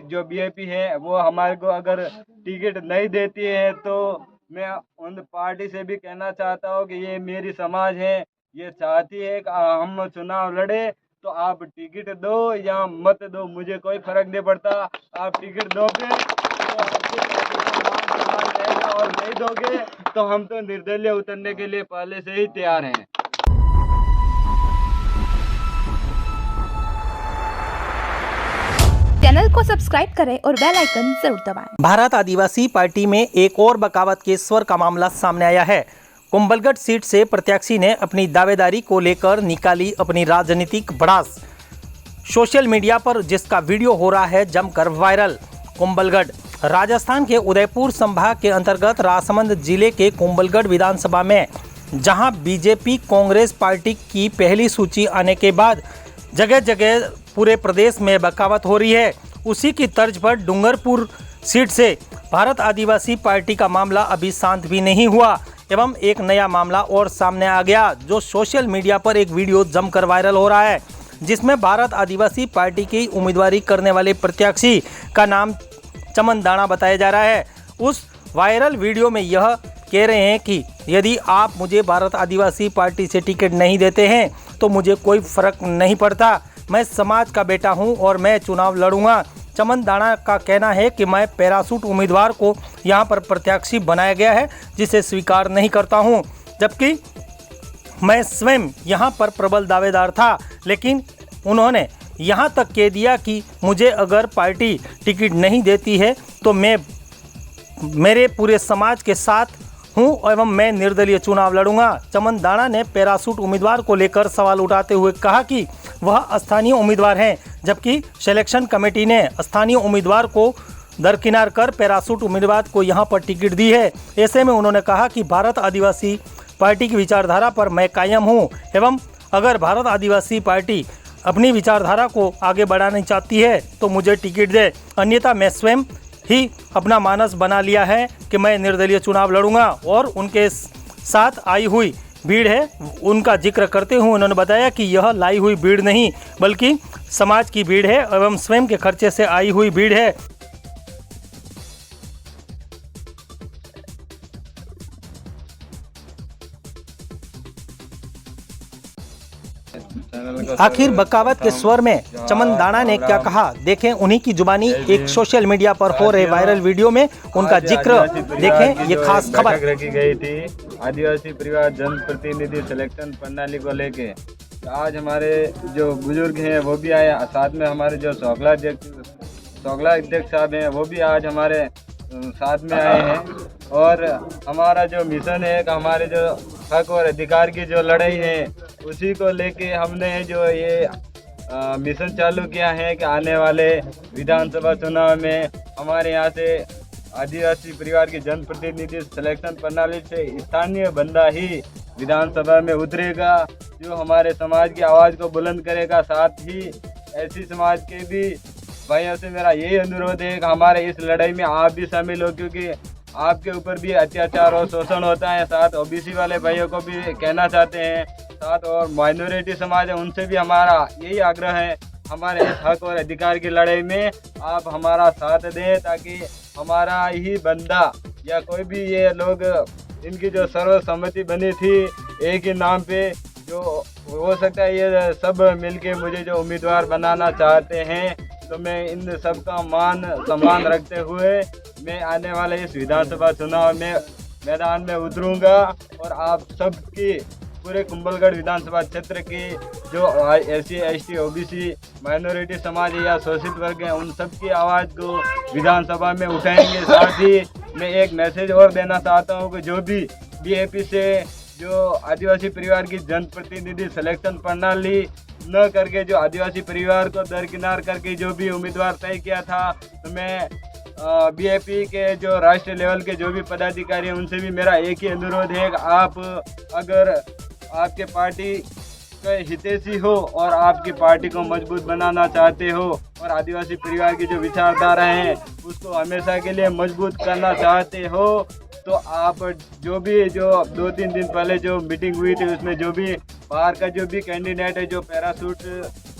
जो बीएपी है वो हमारे को अगर टिकट नहीं देती है तो मैं उन पार्टी से भी कहना चाहता हूँ कि ये मेरी समाज है, ये चाहती है कि हम चुनाव लड़े, तो आप टिकट दो या मत दो, मुझे कोई फर्क नहीं पड़ता। आप टिकट दोगे तो आपकी पार्टी का मान सम्मान रहेगा, और नहीं दोगे तो हम तो निर्दलीय उतरने के लिए पहले से ही तैयार हैं। चैनल को सब्सक्राइब करें और बेल आइकन जरूर दबाएं। भारत आदिवासी पार्टी में एक और बगावत के स्वर का मामला सामने आया है। कुंभलगढ़ सीट से प्रत्याशी ने अपनी दावेदारी को लेकर निकाली अपनी राजनीतिक भड़ास। सोशल मीडिया पर जिसका वीडियो हो रहा है जमकर वायरल। कुंभलगढ़ राजस्थान के उदयपुर संभाग के अंतर्गत राजसमंद जिले के कुंभलगढ़ विधानसभा में जहां बीजेपी कांग्रेस पार्टी की पहली सूची आने के बाद जगह जगह पूरे प्रदेश में बगावत हो रही है, उसी की तर्ज पर डूंगरपुर सीट से भारत आदिवासी पार्टी का मामला अभी शांत भी नहीं हुआ एवं एक नया मामला और सामने आ गया, जो सोशल मीडिया पर एक वीडियो जमकर वायरल हो रहा है, जिसमें भारत आदिवासी पार्टी की उम्मीदवारी करने वाले प्रत्याशी का नाम चमन दाना बताया जा रहा है। उस वायरल वीडियो में यह कह रहे हैं कि यदि आप मुझे भारत आदिवासी पार्टी से टिकट नहीं देते हैं तो मुझे कोई फर्क नहीं पड़ता, मैं समाज का बेटा हूं और मैं चुनाव लड़ूंगा। चमन दाना का कहना है कि मैं पैराशूट उम्मीदवार को यहां पर प्रत्याशी बनाया गया है, जिसे स्वीकार नहीं करता हूं, जबकि मैं स्वयं यहां पर प्रबल दावेदार था, लेकिन उन्होंने यहां तक कह दिया कि मुझे अगर पार्टी टिकट नहीं देती है तो मैं मेरे पूरे समाज के साथ हूं एवं मैं निर्दलीय चुनाव लड़ूंगा। चमन दाना ने पैराशूट उम्मीदवार को लेकर सवाल उठाते हुए कहा कि वह स्थानीय उम्मीदवार हैं, जबकि सिलेक्शन कमेटी ने स्थानीय उम्मीदवार को दरकिनार कर पैराशूट उम्मीदवार को यहां पर टिकट दी है। ऐसे में उन्होंने कहा कि भारत आदिवासी पार्टी की विचारधारा पर मैं कायम हूं एवं अगर भारत आदिवासी पार्टी अपनी विचारधारा को आगे बढ़ाना चाहती है तो मुझे टिकट दे, अन्यथा मैं स्वयं ही अपना मानस बना लिया है कि मैं निर्दलीय चुनाव लड़ूंगा। और उनके साथ आई हुई भीड़ है, उनका जिक्र करते हुए उन्होंने बताया कि यह लाई हुई भीड़ नहीं बल्कि समाज की भीड़ है एवं स्वयं के खर्चे से आई हुई भीड़ है। आखिर बगावत के स्वर में चमन दाना ने क्या कहा, देखें उन्हीं की जुबानी एक सोशल मीडिया पर हो रहे वायरल वीडियो में उनका जिक्र देखें, ये खास खबर रखी गई थी आदिवासी परिवार जनप्रतिनिधि सिलेक्शन प्रणाली को लेके। आज हमारे जो बुजुर्ग हैं वो भी आए, साथ में हमारे जो शौकला अध्यक्ष साहब हैं वो भी आज हमारे साथ में आए हैं। और हमारा जो मिशन है कि हमारे जो हक और अधिकार की जो लड़ाई है उसी को लेके हमने जो ये मिशन चालू किया है कि आने वाले विधानसभा चुनाव में हमारे यहाँ से आदिवासी परिवार की जनप्रतिनिधि सिलेक्शन प्रणाली से स्थानीय बंदा ही विधानसभा में उतरेगा, जो हमारे समाज की आवाज़ को बुलंद करेगा। साथ ही ऐसी समाज के भी भाइयों से मेरा यही अनुरोध है कि हमारे इस लड़ाई में आप भी शामिल हो, क्योंकि आपके ऊपर भी अत्याचार और शोषण होता है। साथ ओबीसी वाले भाइयों को भी कहना चाहते हैं, साथ और माइनॉरिटी समाज है उनसे भी हमारा यही आग्रह है, हमारे इस हक और अधिकार की लड़ाई में आप हमारा साथ दें, ताकि हमारा ही बंदा या कोई भी ये लोग, इनकी जो सर्वसम्मति बनी थी एक ही नाम पे, जो हो सकता है ये सब मिलके मुझे जो उम्मीदवार बनाना चाहते हैं, तो मैं इन सब का मान सम्मान रखते हुए मैं आने वाले इस विधानसभा चुनाव में मैदान में उतरूंगा और आप सबकी पूरे कुंभलगढ़ विधानसभा क्षेत्र की जो SC ST OBC माइनॉरिटी समाज या शोषित वर्ग हैं उन सब की आवाज़ को विधानसभा में उठाएंगे। साथ ही मैं एक मैसेज और देना चाहता हूं कि जो भी BAP से जो आदिवासी परिवार की जनप्रतिनिधि सिलेक्शन प्रणाली न करके जो आदिवासी परिवार को दरकिनार करके जो भी उम्मीदवार तय किया था, तो मैं BAP के जो राष्ट्रीय लेवल के जो भी पदाधिकारी हैं उनसे भी मेरा एक ही अनुरोध है कि आप अगर आपके पार्टी के हितैषी हो और आपकी पार्टी को मजबूत बनाना चाहते हो और आदिवासी परिवार की जो विचारधारा है उसको हमेशा के लिए मजबूत करना चाहते हो, तो आप जो 2-3 दिन पहले जो मीटिंग हुई थी उसमें जो भी बाहर का जो भी कैंडिडेट है जो पैराशूट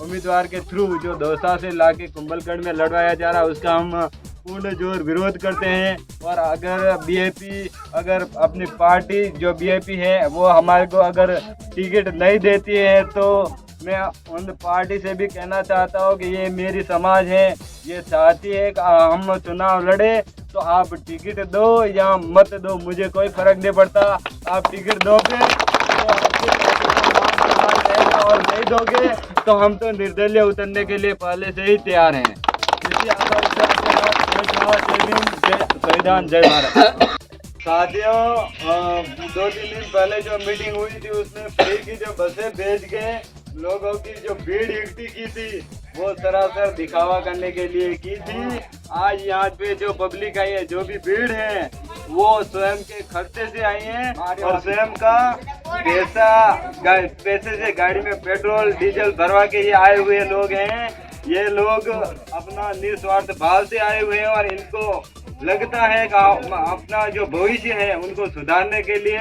उम्मीदवार के थ्रू जो दौसा से लाके कुंभलगढ़ में लड़वाया जा रहा है उसका हम पूर्ण जोर विरोध करते हैं। और अगर बीजेपी अगर अपनी पार्टी जो बीजेपी है वो हमारे को अगर टिकट नहीं देती है तो मैं उन पार्टी से भी कहना चाहता हूँ कि ये मेरी समाज है, ये चाहती है कि हम चुनाव लड़े तो आप टिकट दो या मत दो, मुझे कोई फर्क नहीं पड़ता। आप टिकट दोगे तो आपके नाम रहेगा और नहीं दोगे तो हम तो निर्दलीय उतरने के लिए पहले से ही तैयार हैं। इसी आशा के साथ जय भीम, जय संविधान, जय भारत। साथियों 2-3 दिन पहले जो मीटिंग हुई थी उसमें फ्री की जो बसें भेज के लोगों की जो भीड़ इकट्ठी की थी वो सरासर दिखावा करने के लिए की थी। आज यहाँ पे जो पब्लिक आई है, जो भी भीड़ है वो स्वयं के खर्चे से आई है और स्वयं का पैसे से गाड़ी में पेट्रोल डीजल भरवा के ये आए हुए लोग हैं। ये लोग अपना निस्वार्थ भाव से आए हुए हैं और इनको लगता है कि अपना जो भविष्य है उनको सुधारने के लिए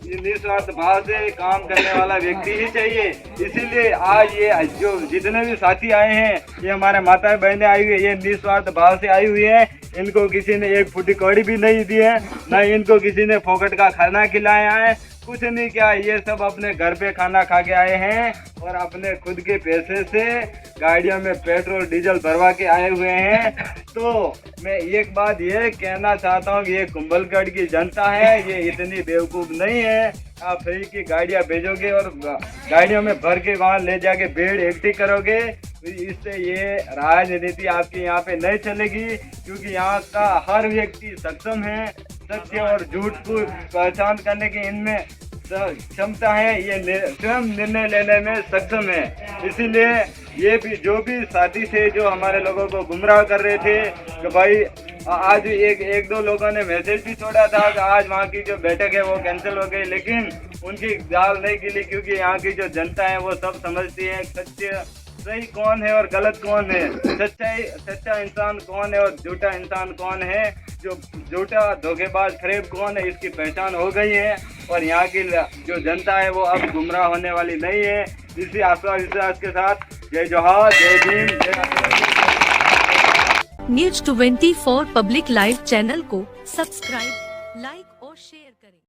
निस्वार्थ भाव से काम करने वाला व्यक्ति ही चाहिए। इसीलिए आज ये जो जितने भी साथी आए हैं ये हमारे माता बहनें आई हुई है, ये निस्वार्थ भाव से आई हुई है। इनको किसी ने एक फुटी कौड़ी भी नहीं दी है, न इनको किसी ने फोकट का खाना खिलाया है, कुछ नहीं किया। ये सब अपने घर पे खाना खा के आए हैं और अपने खुद के पैसे से गाड़ियों में पेट्रोल डीजल भरवा के आए हुए हैं। तो मैं एक बात ये कहना चाहता हूँ कि ये कुंभलगढ़ की जनता है, ये इतनी बेवकूफ़ नहीं है। आप फ्री की गाड़ियाँ भेजोगे और गाड़ियों में भर के वहाँ ले जाके भीड़ इकट्ठी करोगे, इससे ये राजनीति आपके यहाँ पे नहीं चलेगी। क्योंकि यहाँ का हर व्यक्ति सक्षम है, सत्य और झूठ को पहचान करने की इनमें क्षमता है, ये स्वयं निर्णय लेने में सक्षम है। इसीलिए ये भी जो भी साथी थे जो हमारे लोगों को गुमराह कर रहे थे कि भाई आज एक दो लोगों ने मैसेज भी छोड़ा था कि आज वहाँ की जो बैठक है वो कैंसिल हो गई, लेकिन उनकी दाल नहीं गिली क्योंकि यहाँ की जो जनता है वो सब समझती है सत्य सही कौन है और गलत कौन है, सच्चा इंसान कौन है और झूठा इंसान कौन है, जो झूठा धोखेबाज फरेब कौन है, इसकी पहचान हो गई है। और यहाँ की जो जनता है वो अब गुमराह होने वाली नहीं है। इसी आशा विश्वास के साथ जय जोहार, जय भीम, जय। न्यूज 24 पब्लिक लाइव चैनल को सब्सक्राइब, लाइक